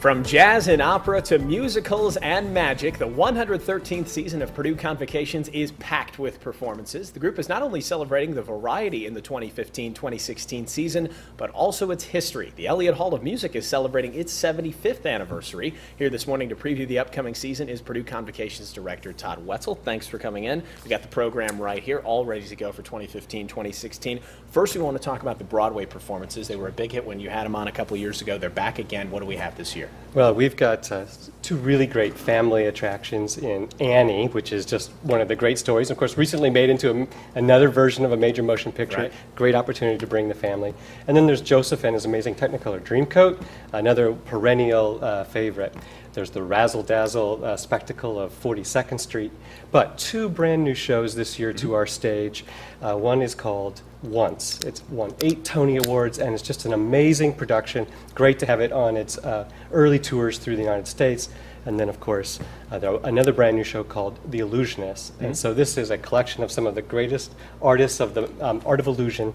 From jazz and opera to musicals and magic, the 113th season of Purdue Convocations is packed with performances. The group is not only celebrating the variety in the 2015-2016 season, but also its history. The Elliott Hall of Music is celebrating its 75th anniversary. Here this morning to preview the upcoming season is Purdue Convocations Director Todd Wetzel. Thanks for coming in. We got the program right here, all ready to go for 2015-2016. First, we want to talk about the Broadway performances. They were a big hit when you had them on a couple years ago. They're back again. What do we have this year? Well, we've got two really great family attractions in Annie, which is just one of the great stories. Of course, recently made into another version of a major motion picture. Right. Great opportunity to bring the family. And then there's Joseph and his amazing Technicolor Dreamcoat, another perennial favorite. There's the razzle-dazzle spectacle of 42nd Street. But two brand new shows this year to our stage. One is called Once. It's won 8 Tony Awards, and it's just an amazing production. Great to have it on its early tours through the United States. And then, of course, another brand new show called The Illusionist. And so this is a collection of some of the greatest artists of the art of illusion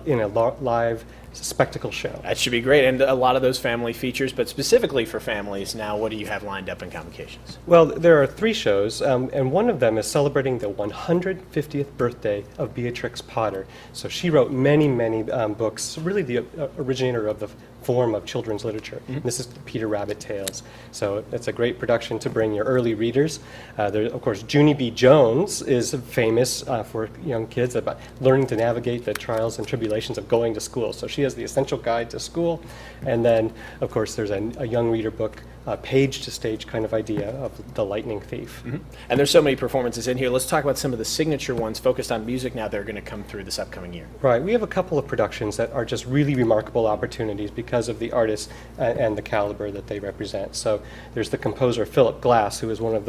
in a live spectacle show. That should be great, and a lot of those family features, but specifically for families now, what do you have lined up in Convocations? Well, there are 3 shows, and one of them is celebrating the 150th birthday of Beatrix Potter. So she wrote many, many books, really the originator of the form of children's literature. This is Peter Rabbit Tales. So it's a great production to bring your early readers. There, of course, Junie B. Jones is famous for young kids about learning to navigate the trials and tribulations of going to school. So she has the essential guide to school. And then, of course, there's a young reader book, page to stage kind of idea of The Lightning Thief. And there's so many performances in here. Let's talk about some of the signature ones focused on music now that are going to come through this upcoming year. Right. We have a couple of productions that are just really remarkable opportunities because of the artists and the caliber that they represent. So there's the composer Philip Glass, who is one of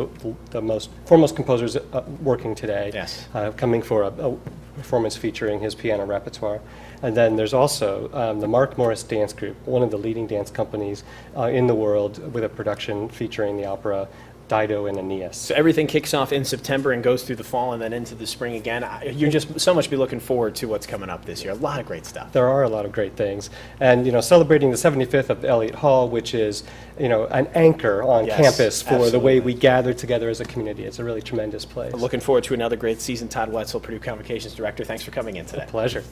the most foremost composers working today. Yes. Coming for a performance featuring his piano repertoire. And then there's also the Mark Morris Dance Group, one of the leading dance companies in the world, with a production featuring the opera Dido and Aeneas. So everything kicks off in September and goes through the fall and then into the spring again. You're just so much be looking forward to what's coming up this year. A lot of great stuff. There are a lot of great things. And, celebrating the 75th of the Elliott Hall, which is, an anchor on campus for absolutely. the way we gather together as a community. It's a really tremendous place. Looking forward to another great season. Todd Wetzel, Purdue Convocations Director. Thanks for coming in today. A pleasure.